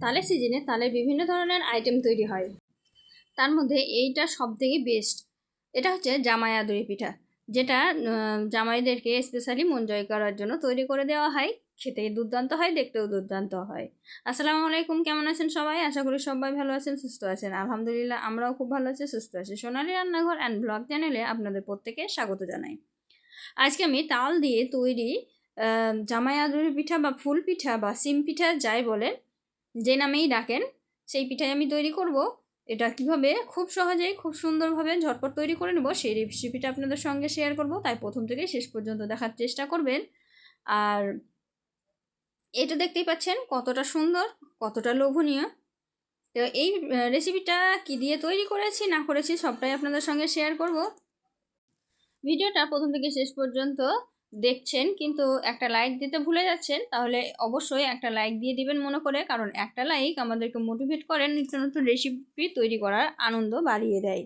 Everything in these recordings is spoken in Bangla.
তালের সিজনে তালের বিভিন্ন ধরনের আইটেম তৈরি হয়। তার মধ্যে এইটা সবথেকে বেস্ট। এটা হচ্ছে জামাই আদুরি পিঠা, যেটা জামাইদেরকে স্পেশালি মন জয় করার জন্য তৈরি করে দেওয়া হয়। খেতে দুর্দান্ত হয়, দেখতেও দুর্দান্ত হয়। আসসালামু আলাইকুম, কেমন আছেন সবাই? আশা করি সবাই ভালো আছেন, সুস্থ আছেন। আলহামদুলিল্লাহ, আমরাও খুব ভালো আছি, সুস্থ আছি। সোনালী রান্নাঘর অ্যান্ড ব্লগ চ্যানেলে আপনাদের প্রত্যেকে স্বাগত জানাই। আজকে আমি তাল দিয়ে তৈরি জামাই আদুরি পিঠা বা ফুল পিঠা বা সিম পিঠা যাই বলেন, যে নামেই ডাকেন, সেই পিঠাই আমি তৈরি করব। এটা কীভাবে খুব সহজেই খুব সুন্দরভাবে ঝটপট তৈরি করে নেব সেই রেসিপিটা আপনাদের সঙ্গে শেয়ার করব, তাই প্রথম থেকে শেষ পর্যন্ত দেখার চেষ্টা করবেন। আর এটা দেখতেই পাচ্ছেন কতটা সুন্দর, কতটা লোভনীয়। তো এই রেসিপিটা কি দিয়ে তৈরি করেছি না করেছি সবটাই আপনাদের সঙ্গে শেয়ার করব। ভিডিওটা প্রথম থেকে শেষ পর্যন্ত দেখছেন, কিন্তু একটা লাইক দিতে ভুলে যাচ্ছেন, তাহলে অবশ্যই একটা লাইক দিয়ে দিবেন মনে করে, কারণ একটা লাইক আমাদেরকে মোটিভেট করে নিত্য নতুন রেসিপি তৈরি করার আনন্দ বাড়িয়ে দেয়।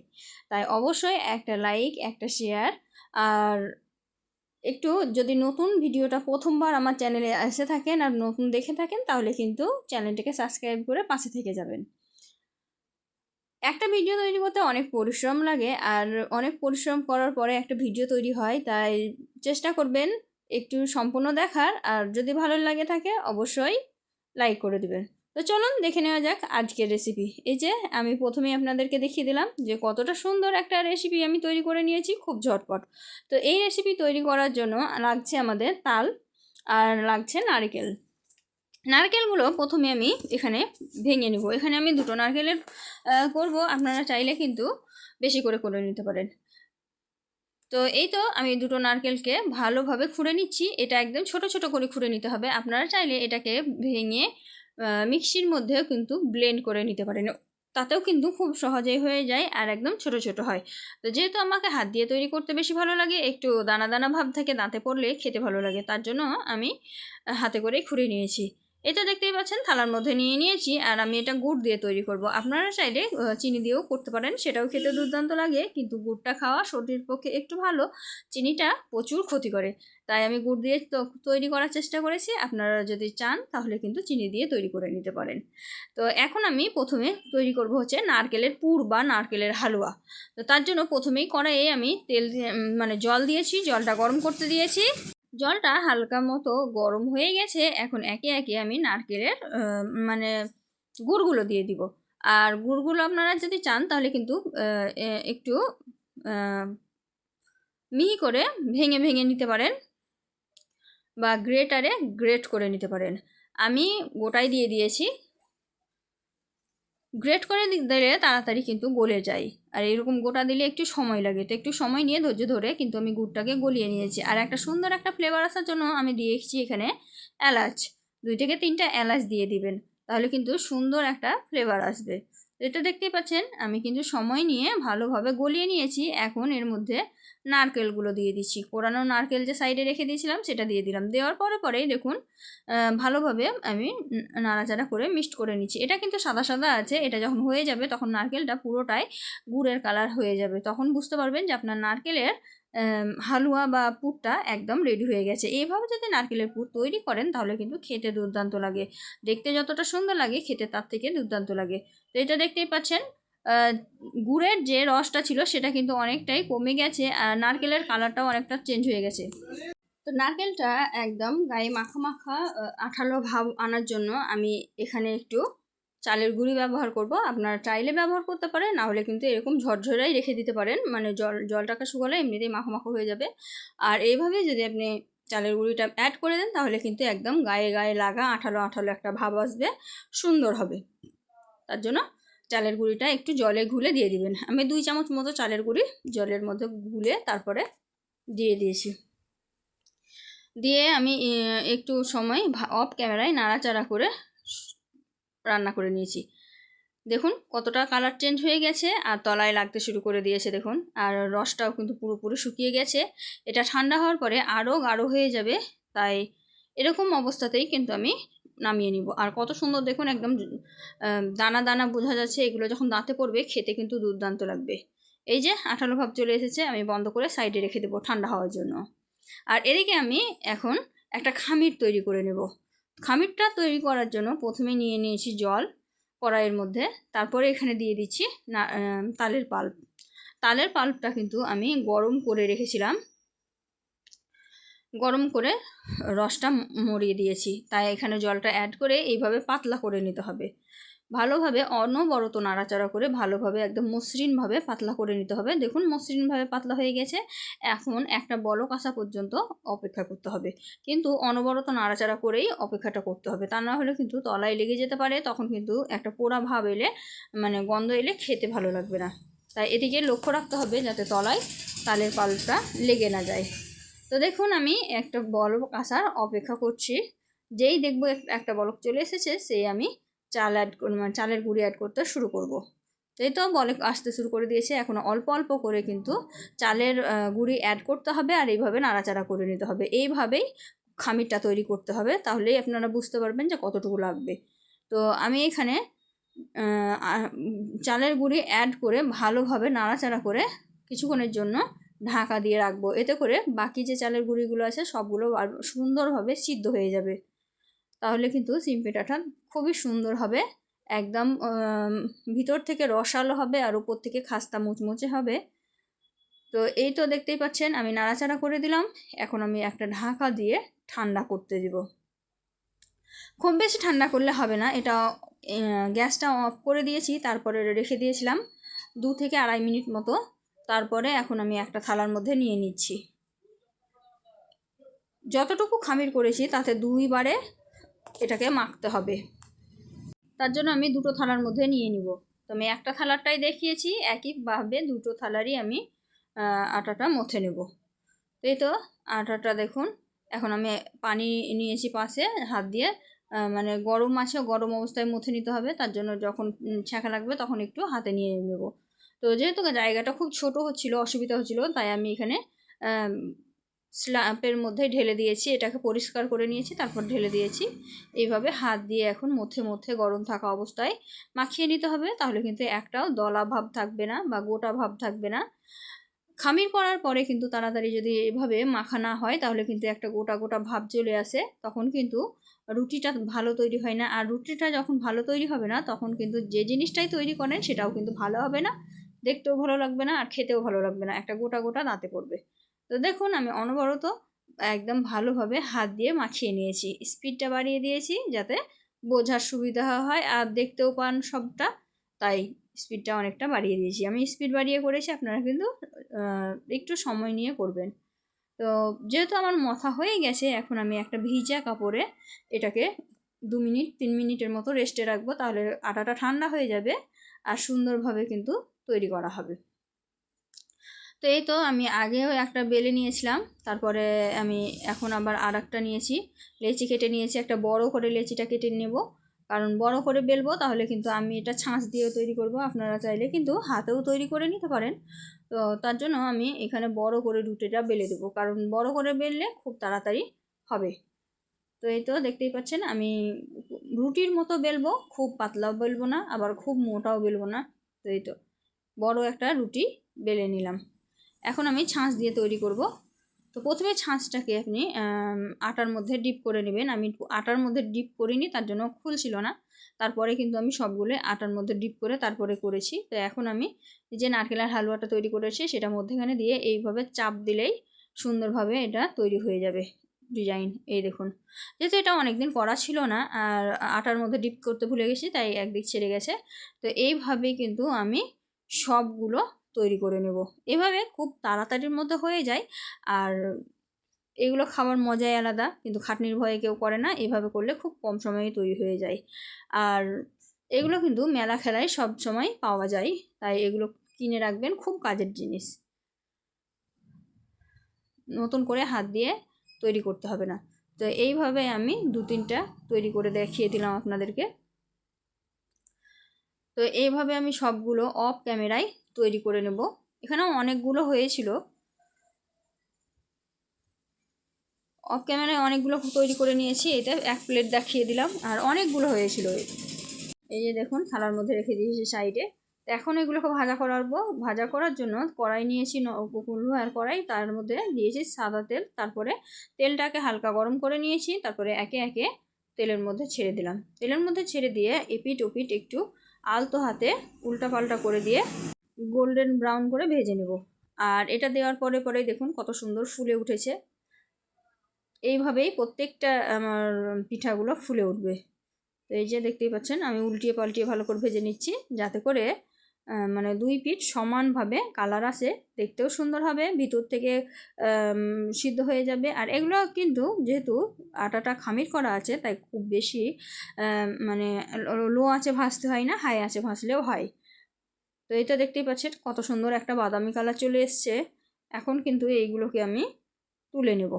তাই অবশ্যই একটা লাইক, একটা শেয়ার। আর একটু যদি নতুন ভিডিওটা প্রথমবার আমার চ্যানেলে এসে থাকেন আর নতুন দেখে থাকেন, তাহলে কিন্তু চ্যানেলটাকে সাবস্ক্রাইব করে পাশে থেকে যাবেন। একটা ভিডিও তৈরি করতে অনেক পরিশ্রম লাগে, আর অনেক পরিশ্রম করার পরে একটা ভিডিও তৈরি হয়, তাই চেষ্টা করবেন একটু সম্পূর্ণ দেখার। আর যদি ভালো লাগে থাকে অবশ্যই লাইক করে দিবেন। তো চলুন দেখে নেওয়া যাক আজকের রেসিপি। এই যে আমি প্রথমেই আপনাদেরকে দেখিয়ে দিলাম যে কতটা সুন্দর একটা রেসিপি আমি তৈরি করে নিয়েছি, খুব ঝটপট। তো এই রেসিপি তৈরি করার জন্য লাগছে আমাদের তাল আর লাগছে নারকেল। নারকেলগুলো প্রথমে আমি এখানে ভেঙে নেব। এখানে আমি দুটো নারকেলের করব, আপনারা চাইলে কিন্তু বেশি করে করে নিতে পারেন। তো এই তো আমি দুটো নারকেলকে ভালোভাবে খুঁড়ে নিচ্ছি। এটা একদম ছোট ছোট করে খুঁড়ে নিতে হবে। আপনারা চাইলে এটাকে ভেঙে মিক্সির মধ্যেও কিন্তু ব্লেন্ড করে নিতে পারেন, তাতেও কিন্তু খুব সহজেই হয়ে যায় আর একদম ছোট ছোট হয়। তো যেহেতু আমাকে হাত দিয়ে তৈরি করতে বেশি ভালো লাগে, একটু দানা দানা ভাব থাকে, দাঁতে পড়লে খেতে ভালো লাগে, তার জন্য আমি হাতে করেই খুঁড়ে নিয়েছি। এটা দেখতেই পাচ্ছেন থালার মধ্যে নিয়ে নিয়েছি। আর আমি এটা গুড় দিয়ে তৈরি করব। আপনারা চাইলে চিনি দিয়েও করতে পারেন, সেটাও খেতে দুর্দান্ত লাগে, কিন্তু গুড়টা খাওয়া শরীরের পক্ষে একটু ভালো। চিনিটা প্রচুর ক্ষতি করে, তাই আমি গুড় দিয়ে তৈরি করার চেষ্টা করেছি। আপনারা যদি চান তাহলে কিন্তু চিনি দিয়ে তৈরি করে নিতে পারেন। তো এখন আমি প্রথমে তৈরি করব হচ্ছে নারকেলের পুর বা নারকেলের হালুয়া। তো তার জন্য প্রথমেই কড়াইয়ে আমি তেল দিয়ে মানে জল দিয়েছি, জলটা গরম করতে দিয়েছি। জলটা হালকা মতো গরম হয়ে গেছে। এখন একে একে আমি নারকেলের মানে গুড়গুলো দিয়ে দিব। আর গুড়গুলো আপনারা যদি চান তাহলে কিন্তু একটু মিহি করে ভেঙে ভেঙে নিতে পারেন বা গ্রেটারে গ্রেট করে নিতে পারেন। আমি গোটাই দিয়ে দিয়েছি। গ্রেট করে দিলে তাড়াতাড়ি কিন্তু গলে যায়, আর এরকম গোটা দিলে একটু সময় লাগে। তো একটু সময় নিয়ে ধৈর্য ধরে কিন্তু আমি গুড়টাকে গলিয়ে নিয়েছি। আর একটা সুন্দর একটা ফ্লেভার আসার জন্য আমি দিয়েছি এখানে এলাচ। 2 থেকে 3টা এলাচ দিয়ে দিবেন, তাহলে কিন্তু সুন্দর একটা ফ্লেভার আসবে। এটা দেখতেই পাচ্ছেন আমি কিন্তু সময় নিয়ে ভালোভাবে গলিয়ে নিয়েছি। এখন এর মধ্যে নারকেলগুলো দিয়ে দিচ্ছি। কোরানো নারকেল যে সাইডে রেখে দিয়েছিলাম সেটা দিয়ে দিলাম। দেওয়ার পরেই দেখুন ভালোভাবে আমি নাড়াচাড়া করে মিক্সড করে নিচ্ছি। এটা কিন্তু সাদা সাদা আছে, এটা যখন হয়ে যাবে তখন নারকেলটা পুরোটাই গুড়ের কালার হয়ে যাবে। তখন বুঝতে পারবেন যে আপনার নারকেলের হালুয়া বা পুরটা একদম রেডি হয়ে গেছে। এইভাবে যদি নারকেলের পুর তৈরি করেন তাহলে কিন্তু খেতে দুর্দান্ত লাগে। দেখতে যতটা সুন্দর লাগে খেতে তার থেকে দুর্দান্ত লাগে। তো এটা দেখতেই পাচ্ছেন গুড়ের যে রসটা ছিল সেটা কিন্তু অনেকটাই কমে গেছে, আর নারকেলের কালারটাও অনেকটা চেঞ্জ হয়ে গেছে। তো নারকেলটা একদম গায়ে মাখা মাখা আঠালো ভাব আনার জন্য আমি এখানে একটু চালের গুঁড়ি ব্যবহার করব। আপনারা চাইলে ব্যবহার করতে পারেন, না হলে কিন্তু এরকম ঝরঝরাই রেখে দিতে পারেন, মানে জলটাকে শুকালে এমনিতেই মাখা মাখা হয়ে যাবে। আর এইভাবে যদি আপনি চালের গুঁড়িটা অ্যাড করে দেন তাহলে কিন্তু একদম গায়ে গায়ে লাগা আঠালো আঠালো একটা ভাব আসবে, সুন্দর হবে। তার জন্য চালের গুঁড়িটা একটু জলে ঘুলে দিয়ে দিবেন। আমি 2 চামচ মতো চালের গুঁড়ি জলের মধ্যে গুলে তারপরে দিয়ে দিয়েছি। দিয়ে আমি একটু সময় অফ ক্যামেরায় নাড়াচাড়া করে রান্না করে নিয়েছি। দেখুন কতটা কালার চেঞ্জ হয়ে গেছে আর তলায় লাগতে শুরু করে দিয়েছে দেখুন। আর রসটাও কিন্তু পুরোপুরি শুকিয়ে গেছে। এটা ঠান্ডা হওয়ার পরে আরও গাঢ় হয়ে যাবে, তাই এরকম অবস্থাতেই কিন্তু আমি নামিয়ে নিব। আর কত সুন্দর দেখুন, একদম দানা দানা বোঝা যাচ্ছে। এগুলো যখন দাঁতে পড়বে খেতে কিন্তু দুর্দান্ত লাগবে। এই যে আঠালো ভাব চলে এসেছে, আমি বন্ধ করে সাইডে রেখে দেবো ঠান্ডা হওয়ার জন্য। আর এদিকে আমি এখন একটা খামির তৈরি করে নেব। খামিরটা তৈরি করার জন্য প্রথমে নিয়ে নিয়েছি জল কড়াইয়ের মধ্যে, তারপরে এখানে দিয়ে দিচ্ছি তালের পাল্প। তালের পাল্পটা কিন্তু আমি গরম করে রেখেছিলাম, গরম করে রসটা মরিয়ে দিয়েছি, তাই এখানে জলটা অ্যাড করে এইভাবে পাতলা করে নিতে হবে। ভালোভাবে অনবরত নাড়াচাড়া করে ভালোভাবে একদম মসৃণভাবে পাতলা করে নিতে হবে। দেখুন মসৃণভাবে পাতলা হয়ে গেছে। এখন একটা বলক আসা পর্যন্ত অপেক্ষা করতে হবে, কিন্তু অনবরত নাড়াচাড়া করেই অপেক্ষাটা করতে হবে, তা না হলে কিন্তু তলায় লেগে যেতে পারে, তখন কিন্তু একটা পোড়া ভাব এলে মানে গন্ধ এলে খেতে ভালো লাগবে না। তাই এদিকে লক্ষ্য রাখতে হবে যাতে তলায় তালের পাল্পটা লেগে না যায়। তো দেখুন আমি একটা বলক আসার অপেক্ষা করছি, যেই দেখবো একটা বলক চলে এসেছে সেই আমি চালের গুঁড়ি অ্যাড করতে শুরু করব। এই তো বলক আসতে শুরু করে দিয়েছে। এখন অল্প অল্প করে কিন্তু চালের গুঁড়ি অ্যাড করতে হবে আর এইভাবে নাড়াচাড়া করে নিতে হবে। এইভাবেই খামিরটা তৈরি করতে হবে, তাহলেই আপনারা বুঝতে পারবেন যে কতটুকু লাগবে। তো আমি এখানে চালের গুঁড়ি অ্যাড করে ভালোভাবে নাড়াচাড়া করে কিছুক্ষণের জন্য ঢাকা দিয়ে রাখবো। এতে করে বাকি যে চালের গুঁড়িগুলো আছে সবগুলো সুন্দরভাবে সিদ্ধ হয়ে যাবে। তাহলে কিন্তু সিম পিঠাটা খুবই সুন্দর হবে, একদম ভিতর থেকে রসালো হবে আর উপর থেকে খাস্তা মুচমুচে হবে। তো এই তো দেখতেই পাচ্ছেন আমি নাড়াচাড়া করে দিলাম। এখন আমি একটা ঢাকা দিয়ে ঠান্ডা করতে দিব। খুব বেশি ঠান্ডা করলে হবে না, এটা গ্যাসটা অফ করে দিয়েছি, তারপরে রেখে দিয়েছিলাম 2 থেকে 2.5 মিনিট মতো। তারপরে এখন আমি একটা থালার মধ্যে নিয়ে নিচ্ছি। যতটুকু খামির করেছি তাতে 2 বারে এটাকে মাখতে হবে, তার জন্য আমি 2টো থালার মধ্যে নিয়ে নিব। তো আমি একটা থালারটাই দেখিয়েছি, একইভাবে 2টো থালারই আমি আটাটা মথে নেব। এই তো আটাটা দেখুন, এখন আমি পানি নিয়েছি পাশে, হাত দিয়ে মানে গরম আছে, গরম অবস্থায় মথে নিতে হবে, তার জন্য যখন ছ্যাঁকা লাগবে তখন একটু হাতে নিয়ে নেব। তো যেহেতু জায়গাটা খুব ছোট হচ্ছিল, অসুবিধা হচ্ছিল, তাই আমি এখানে স্ল্যাপের মধ্যে ঢেলে দিয়েছি, এটাকে পরিষ্কার করে নিয়েছি, তারপর ঢেলে দিয়েছি। এইভাবে হাত দিয়ে এখন মধ্যে মধ্যে গরম থাকা অবস্থায় মাখিয়ে নিতে হবে, তাহলে কিন্তু একটাও দলা ভাব থাকবে না বা গোটা ভাব থাকবে না। খামির করার পরে কিন্তু তাড়াতাড়ি যদি এভাবে মাখা না হয় তাহলে কিন্তু একটা গোটা গোটা ভাব চলে আসে, তখন কিন্তু রুটিটা ভালো তৈরি হয় না। আর রুটিটা যখন ভালো তৈরি হবে না তখন কিন্তু যে জিনিসটাই তৈরি করেন সেটাও কিন্তু ভালো হবে না, দেখতেও ভালো লাগবে না আর খেতেও ভালো লাগবে না, একটা গোটা গোটা দাঁতে পড়বে। তো দেখুন আমি অনবরত একদম ভালোভাবে হাত দিয়ে মাখিয়ে নিয়েছি, স্পিডটা বাড়িয়ে দিয়েছি যাতে বোঝার সুবিধা হয় আর দেখতেও পান সবটা, তাই স্পিডটা অনেকটা বাড়িয়ে দিয়েছি। আমি স্পিড বাড়িয়ে করেছি, আপনারা কিন্তু একটু সময় নিয়ে করবেন। তো যেহেতু আমার মথা হয়ে গেছে, এখন আমি একটা ভিজা কাপড়ে এটাকে 2 মিনিট 3 মিনিটের মতো রেস্টে রাখবো, তাহলে আটাটা ঠান্ডা হয়ে যাবে আর সুন্দরভাবে কিন্তু তৈরি করা হবে। তো এই তো আমি আগেও একটা বেলে নিয়েছিলাম, তারপরে আমি এখন আবার আর একটা নিয়েছি, লেচি কেটে নিয়েছি, একটা বড় করে লেচিটা কেটে নেব, কারণ বড় করে বেলবো তাহলে কিন্তু আমি এটা ছাঁচ দিয়েও তৈরি করব, আপনারা চাইলে কিন্তু হাতেও তৈরি করে নিতে পারেন। তো তার জন্য আমি এখানে বড় করে রুটিটা বেলে দেবো, কারণ বড় করে বেললে খুব তাড়াতাড়ি হবে। তো এই তো দেখতেই পাচ্ছেন আমি রুটির মতো বেলবো, খুব পাতলাও বেলবো না আবার খুব মোটাও বেলবো না। তো এই তো বড় একটা রুটি বেলে নিলাম। এখন আমি ছাঁচ দিয়ে তৈরি করব। তো প্রথমে ছাঁচটাকে আপনি আটার মধ্যে ডিপ করে নেবেন। আমি আটার মধ্যে ডিপ করিনি, তার জন্য খুলছিল না, তারপরে কিন্তু আমি সবগুলো আটার মধ্যে ডিপ করে তারপরে করেছি। তো এখন আমি যে নারকেলের হালুয়াটা তৈরি করেছি সেটা মধ্যেখানে দিয়ে এইভাবে চাপ দিলেই সুন্দরভাবে এটা তৈরি হয়ে যাবে ডিজাইন। এই দেখুন, যেহেতু এটা অনেকদিন করা ছিল না আর আটার মধ্যে ডিপ করতে ভুলে গেছি তাই একদিক ছেড়ে গেছে। তো এইভাবেই কিন্তু আমি সবগুলো তৈরি করে নেব, এভাবে খুব তাড়াতাড়ির মধ্যে হয়ে যায়। আর এগুলো খাওয়ার মজাই আলাদা, কিন্তু খাটনির ভয়ে কেউ করে না, এভাবে করলে খুব কম সময়ে তৈরি হয়ে যায়। আর এগুলো কিন্তু মেলা খেলায় সব সময় পাওয়া যায়, তাই এগুলো কিনে রাখবেন, খুব কাজের জিনিস, নতুন করে হাত দিয়ে তৈরি করতে হবে না। তো এইভাবে আমি 2-3টা তৈরি করে দেখিয়ে দিলাম আপনাদেরকে। তো এইভাবে আমি সবগুলো অফ ক্যামেরায় তৈরি করে নেব। এখানেও অনেকগুলো হয়েছিল, অফ ক্যামেরায় অনেকগুলো তৈরি করে নিয়েছি, এটা এক প্লেট দেখিয়ে দিলাম আর অনেকগুলো হয়েছিল। এই যে দেখুন থালার মধ্যে রেখে দিয়েছি সাইডে। এখন এগুলোকে ভাজা করার জন্য কড়াই নিয়েছি, লোহার কড়াই, তার মধ্যে দিয়েছি সাদা তেল, তারপরে তেলটাকে হালকা গরম করে নিয়েছি, তারপরে একে একে তেলের মধ্যে ছেড়ে দিলাম। তেলের মধ্যে ছেড়ে দিয়ে এপিট ওপিট একটু আলতো হাতে উল্টাপাল্টা করে দিয়ে গোল্ডেন ব্রাউন করে ভেজে নেব। আর এটা দেওয়ার পরে পরে দেখুন কত সুন্দর ফুলে উঠেছে। এইভাবেই প্রত্যেকটা আমার পিঠাগুলো ফুলে উঠবে। তো এই যে দেখতেই পাচ্ছেন আমি উল্টিয়ে পাল্টিয়ে ভালো করে ভেজে নিচ্ছি, যাতে করে মানে দুই পিঠ সমানভাবে কালার আসে, দেখতেও সুন্দর হবে, ভিতর থেকে সিদ্ধ হয়ে যাবে। আর এগুলো কিন্তু যেহেতু আটাটা খামির করা আছে, তাই খুব বেশি মানে লো আঁচে ভাজতে হয় না, হাই আঁচে ভাজলেও হয়। তো এটা দেখতেই পাচ্ছেন কত সুন্দর একটা বাদামি কালার চলে এসছে। এখন কিন্তু এইগুলোকে আমি তুলে নেব।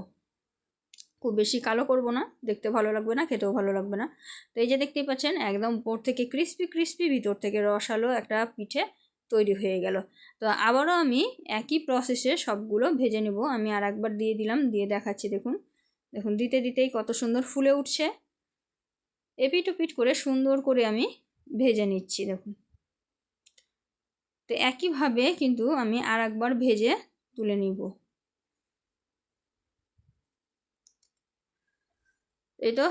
খুব বেশি কালো করব না, দেখতে ভালো লাগবে না, খেতেও ভালো লাগবে না। তো এই যে দেখতেই পাচ্ছেন একদম উপর থেকে ক্রিস্পি ক্রিস্পি, ভিতর থেকে রসালো একটা পিঠে তৈরি হয়ে গেল। তো আবারও আমি একই প্রসেসে সবগুলো ভেজে নেব। আমি আর একবার দিয়ে দিলাম, দিয়ে দেখাচ্ছি। দেখুন দেখুন দিতে দিতেই কত সুন্দর ফুলে উঠছে। এপিট ওপিট করে সুন্দর করে আমি ভেজে নিচ্ছি দেখুন। তো একইভাবে কিন্তু আমি আর একবার ভেজে তুলে নিব। এই তো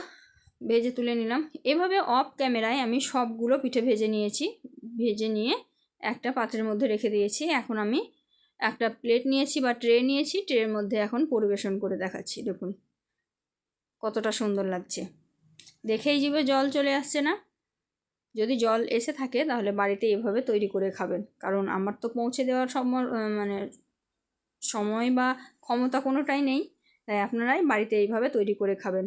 ভেজে তুলে নিলাম। এভাবে অফ ক্যামেরায় আমি সবগুলো পিঠে ভেজে নিয়েছি। ভেজে নিয়ে একটা পাত্রের মধ্যে রেখে দিয়েছি। এখন আমি একটা প্লেট নিয়েছি বা ট্রে নিয়েছি, ট্রের মধ্যে এখন পরিবেশন করে দেখাচ্ছি। দেখুন কতটা সুন্দর লাগছে, দেখেই জিভে জল চলে আসছে না? যদি জল এসে থাকে তাহলে বাড়িতে এভাবে তৈরি করে খাবেন, কারণ আমার তো পৌঁছে দেওয়ার মানে সময় বা ক্ষমতা কোনোটাই নেই, তাই আপনারাই বাড়িতে এইভাবে তৈরি করে খাবেন।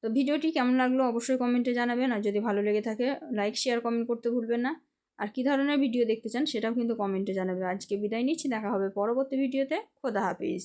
তো ভিডিওটি কেমন লাগলো অবশ্যই কমেন্টে জানাবেন, আর যদি ভালো লেগে থাকে লাইক শেয়ার কমেন্ট করতে ভুলবেন না। আর কী ধরনের ভিডিও দেখতে চান সেটাও কিন্তু কমেন্টে জানাবেন। আজকে বিদায় নিচ্ছি, দেখা হবে পরবর্তী ভিডিওতে। খোদা হাফিজ।